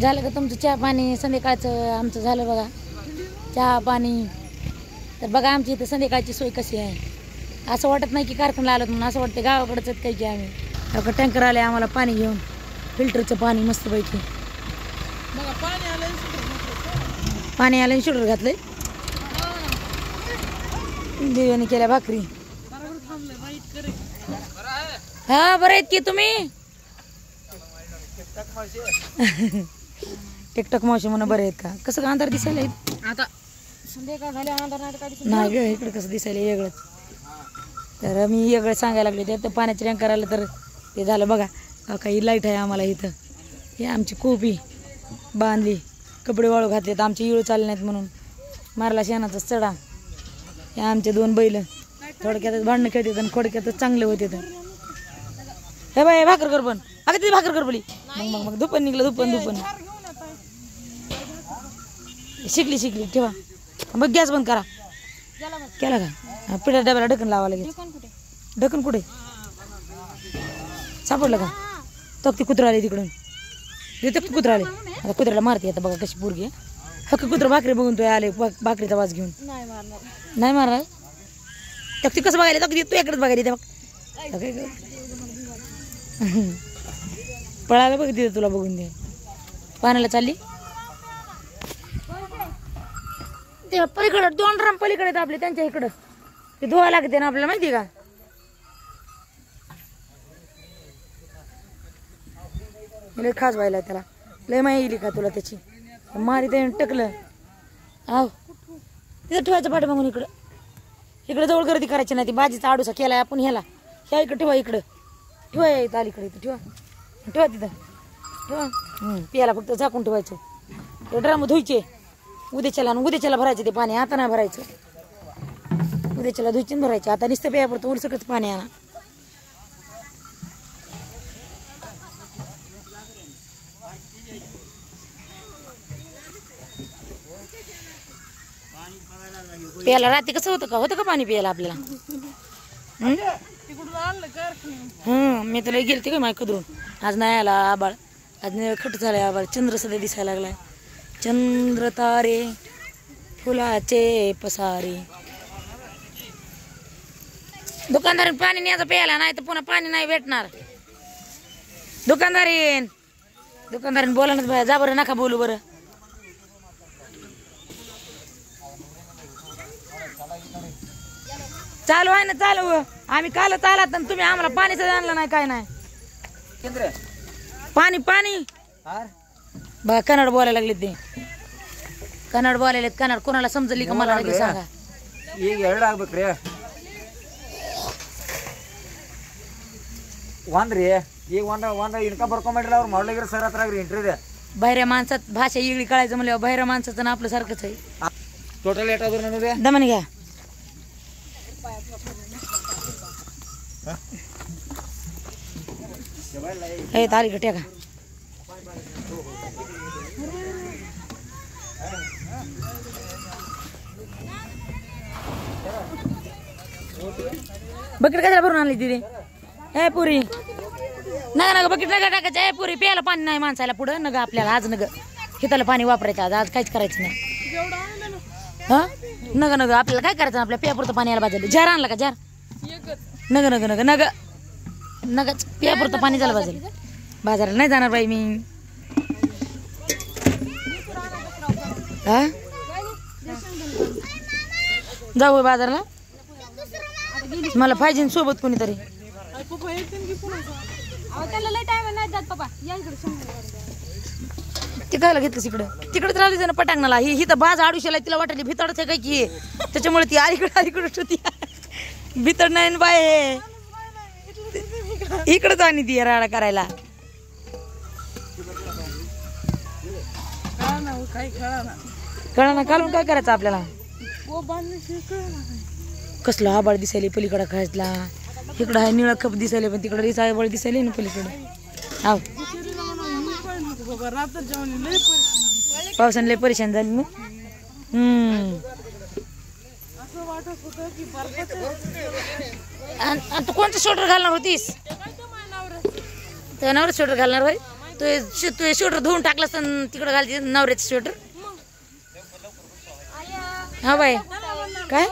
झालं का तुमचं चहा पाणी? संध्याकाळचं आमचं झालं बघा चहा पाणी. तर बघा आमची इथं संध्याकाळची सोय कशी आहे. असं वाटत नाही की कारखान्याला आलो म्हणून, असं वाटतं गावाकडंच आहेत काही की आम्ही. अगं टँकर आले आम्हाला पाणी घेऊन, फिल्टरचं पाणी मस्तपैकी. पाणी आलं शूटर घातलंय. देवाने केल्या भाकरी. हा बरं आहेत की तुम्ही? टिकटॉक मावशी म्हणून बरे आहेत का? कसं का अंधार दिसायला आता? संध्याकाळ झाले अंधार नाही ग, इकडे कसं दिसायला वेगळंच. तर मी वेगळं सांगायला लागले ते पाण्याचे टँकर आलं तर ते झालं बघा. काही लाईट आहे आम्हाला इथं. हे आमची कोपी बांधली, कपडे वाळू घातले तर आमचे इळू चालले नाहीत म्हणून मारला शेणाचा चढा. हे आमचे 2 बैल थोडक्यातच भांडणं खेळतात आणि खोडक्यातच चांगले होते. तर हे बाय भाकर कर पण. अगं तिथे भाकर कर बोली. मग दुपण निघलं दुपण शिकली ठेवा. मग गॅस बंद करा. केला का? पिठा डब्याला ढक्कन लावा लागेल. ढक्कन कुठे सापडलं का? तक ती कुत्रा आली तिकडून. तक कुत्रा आले. आता कुत्र्याला मारते आता बघा कशी पोरगी. हक्क कुत्र भाकरी बघून तो आले भाकरीचा वाज घेऊन. नाही मारणार. तक ती कसं बघायला? तक तू इकडेच बघायला बघ. पळायला बघ तिथे तुला बघून दे. पाण्याला चालली ते पलीकडं 2 ड्रम पलीकडे आपले त्यांच्या इकडं. ते धुवा लागते ना आपल्याला माहिती का? लय खास व्हायला त्याला. लय माही येईल का तुला त्याची? मारी ते टकलं. आव तिथं ठेवायचं पाठी मागून इकडं जवळ गर्दी करायची नाही. ती भाजीचा आडूसा केलाय आपण ह्याला. ह्या इकडं ठेवा. इकडं ठेवा. येत अलीकडे इथं ठेवा तिथं ठेवा. पियाला फक्त झाकून ठेवायचं. ते ड्रम धुयचे उद्याच्याला भरायचे ते पाणी. आता नाही भरायचं. उद्याच्याला धुयचे भरायचे. आता नुसतं प्या पडतं उलसकच पाणी आणा. प्यायला रात्री कसं होतं का पाणी प्यायला आपल्याला? मी तर गेलते का माय कदरून. आज नाही आला आबाळ. आज खट झालाय आबाळ. चंद्र सध्या दिसायला लागलाय. चंद्र तारे फुलाचे पसारे. दुकानदारीन पाणी न्यायचं प्यायला, नाही तर पुन्हा पाणी नाही भेटणार. दुकानदारीन बोला ना जा बरं. नका बोलू बरं. चालू आहे ना चालू. आम्ही कालच आलात आणि तुम्ही आम्हाला पाणीच आणलं नाही. काय नाही पाणी बघा. कन्नड बोलायला लागले ते. कन्नड बोलायला कन्नड कोणाला समजली का मला सांगा. ಈಗ 2 ಆಗ್ಬೇಕ್ರಿ. ಒಂದ್ರಿ ಈಗ ಒಂದ ಇನ್ಕ ಬರ್ಕೊಂಬಿಡ್ರಿ. ಅವ್ರು ಮಾಡ್ಲಿಗ್ರಿ ಸರ್ ಹತ್ರಾಗ್ರಿ ಇಂಟ್ರಿ. बाहेर माणसात भाषा वेगळी कळायचं म्हणल्यावर बाहेर माणसाचं ना आपलं सारखंच आहे. टोटल एट आदर नोड्ರಿ. दमन घ्या. हे तारी का टेका. बकेट कशाला भरून आणली तिथे? हे पुरी नका बकेट नका टाकायचं. हे पुरी प्यायला पाणी नाही माणसाला पुढं नग आपल्याला. आज नग हिताला पाणी वापरायचं. आज काहीच करायचं नाही. हा नग आपल्याला काय करायचं? आपल्या प्यापुरतं पाणी यायला बाजूला. जार आणला का? जार नग प्यापुरतं पाणी झालं बाजूला. बाजाराला नाही जाणार बाई मी. हा जाऊ बाजारला. मला पाहिजे सोबत कोणीतरी. ते कायला घेतलंस तिकडेच राहू दे ना पटांगणाला. ही तर बाज आडुशाला तिला वाटली भितडच आहे काय की, त्याच्यामुळे ती अलीकडे होती. भितड नाही बाय इकडंच आणि ती राडा करायला. कळा ना कालून काय करायचं आपल्याला? कसलं आबाळ दिसायले पलीकडं खायला. इकडं आहे निळा कप दिसायले पण तिकडं रिसा आबाळ दिसायले ना पलीकडं. आव पावसाने लय परेशान झाली मग. तू कोणतं स्वेटर घालणार होतीस? तर नवरा स्वेटर घालणार भाई. तू स्वेटर धुवून टाकलास तर तिकडे घालते नवऱ्याचं स्वेटर. हा बाय काय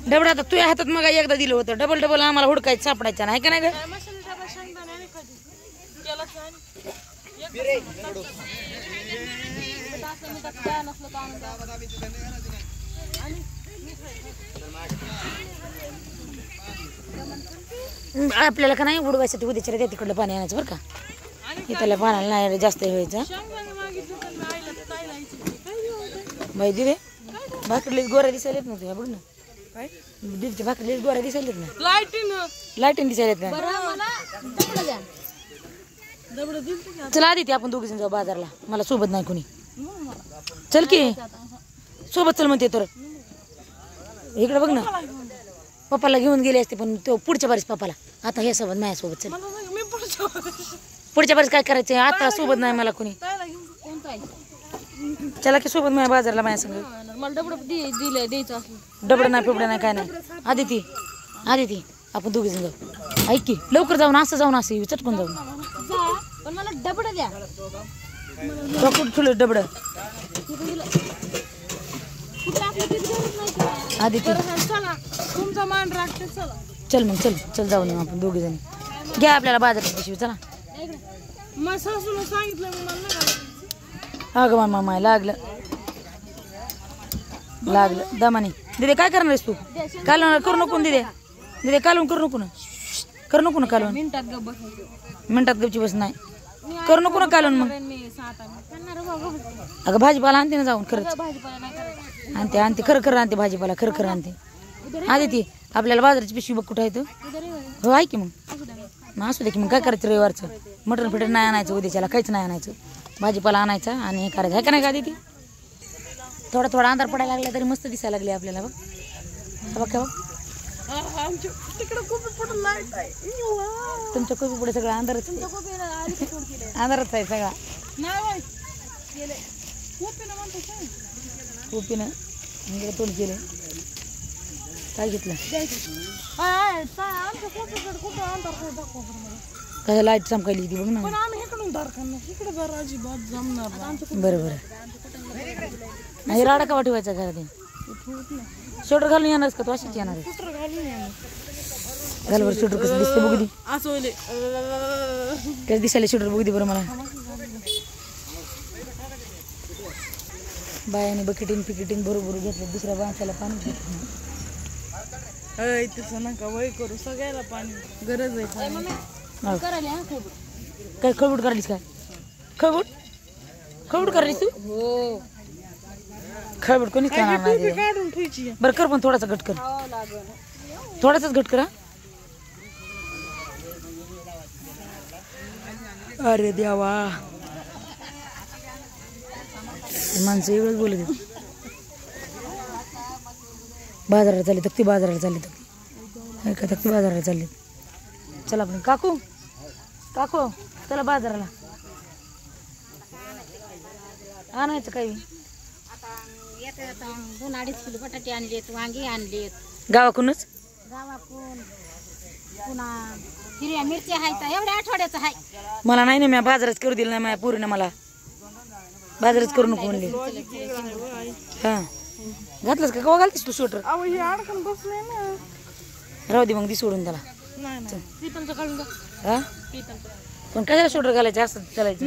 डबडा आता तुझ्या हातात मग एकदा दिलं होतं. डबल डबल आम्हाला हुडकायचं सापडायचं नाही का नाही ग. आपल्याला का नाही उडवायसाठी उद्याच्या त्या तिकडलं पाणी आणायचं बरं का. इथल्या पाण्याला नाही जास्त व्हायचं बाई. दिदे भाकरीला गोऱ्या दिसायलेत ना तुझ्या बघ ना. दीदीच्या भाकरीला गोऱ्या दिसायलेत ना. लाईटीन दिसायलेत ना. चला आधी आपण दोघी जण जाऊ बाजारला. मला सोबत नाही कोणी. चल की सोबत चल म्हणते तर. इकडे बघ ना पप्पाला घेऊन गेले असते पण तो पुढच्या बारीस पप्पाला. आता हे सोबत माझ्यासोबत चल. पुढच्या बारीस काय करायचं आता सोबत नाही मला कोणी. चला की सोबत माझ्या बाजारला माझ्या संग. डबड नाही पिबडा नाही काय नाही. आदिती आपण दोघी जण जाऊ. ऐक की लवकर जाऊन असं चटकून जाऊन. मला डबड द्या. कुठं ठेवलं डबड. आदिती तुमचा मान राखते. चला चल मग चल जाऊन येऊ आपण दोघी जण. घ्या आपल्याला बाजाराची पिशवी चला. मग सासूला सांगितलं अगं मामा लागलं दमाने. दिदे काय करणार आहेस तू. कालवण करू नको दिदे कालवण करू नको ना कालवण. मिनिटात गपची बस नाही करू नको ना कालवण. मग अगं भाजीपाला आणते ना जाऊन. खरंच आणते खरं आणते भाजीपाला खरं आणते. आदिती आपल्याला बाजाराची पिशवी बघ कुठं आहे. तू हो आहे की मग असू दे की. मग काय करायचं रविवारचं मटण फिटण नाही आणायचं. उद्याच्याला काहीच नाही आणायचं. भाजीपाला आणायचा आणि हे करायचं आहे का नाही का आदिती. थोडा अंधार पडायला लागला तरी मस्त दिसायला लागले आपल्याला. बघ बघ तुमच्या कोबी पुढे सगळं अंधारच आहे सगळा. कोपीनं तोड केलं. काय घेतलं काय लाईट चमकायली ती बघ ना. बरं नाही राडा का ठेवायचा घरात. स्वेटर घालून येणारच का तू अशीच येणार आहे. घाल बरं स्वेटर कसं दिसते बघू दे. कसं दिसायला स्वेटर बघू दे बरं मला. बायाने बकेटीन बरोबर घेतलं. दुसऱ्या माणसाला पाणी घेत तसं नका वय करू. सगळ्याला पाणी गरज आहे. काय खळबूट करायलीस काय. खळबूट करायलीस तू. हो खळबूट कोणीच करणार नाही. काढून ठेवायची. बरं कर पण थोडासा घट कर. थोडासाच घट करा. अरे देवा माणसं एवढंच बोलत आहेत. बाजाराला चालली तक्ती बाजाराला चालली चला आपण. काकू चला बाजाराला आणायचं काही. 2-2.5 किलो बटाटे आणलेत. वांगी आणलेत गावाकडूनच. पुन्हा हिरव्या मिरच्या आहेत. एवढ्या आठवड्याचं आहे. मला नाही ना मी बाजारच करू दिलं नाही माझ्या पोरीनं. मला बाजारच करू नको म्हणले. हा घातलंस का केव्हा घालतेस तू स्वेटर. राहू दे मग ती सोडून त्याला. हा पण कशाला स्वेटर घालायचं असं चालायचं.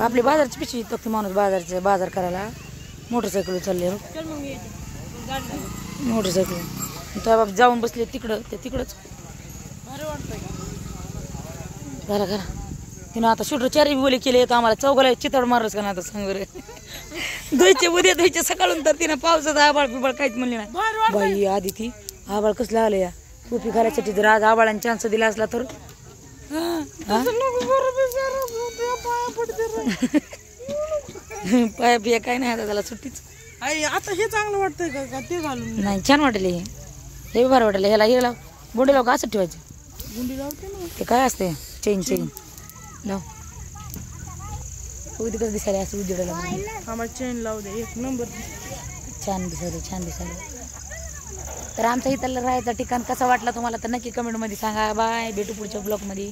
आपली बाजारची पिशवी फक्त माणूस बाजार करायला मोटरसायकल चालले. मोटरसायकल तर बाप जाऊन बसले तिकडं तिकडंच. घरा तिनं आता स्वेटर 4 बोले केले. तर आम्हाला चौघाला चितड मारच का ना. आता सांग बरं. उद्या सकाळून तर तिनं पावसाचा आबाळ पिबाळ काहीच म्हणले नाही. बाई आधी ती आबाळ कसलं आलं या. टोपी घालायसाठी जर आज आबाळाने चान्स दिला असला तर पाया बिया काय नाही. आता त्याला सुट्टीच. आता हे चांगलं वाटतंय का ते घालून. नाही छान वाटेल हे बरं वाटेल. ह्याला हे लाव बोंडे लाव का असं ठेवायचं. गुंडी लावते ना ते काय असते चेन लाव. उद्या कसं दिसायला असं उजेडाला. आम्हाला चेन लावू दे. एक नंबर छान दिसायला. तर आमच्या इथलं राहायचं ठिकाण कसं वाटलं तुम्हाला तर नक्की कमेंटमध्ये सांगा. बाय, भेटू पुढच्या ब्लॉगमध्ये.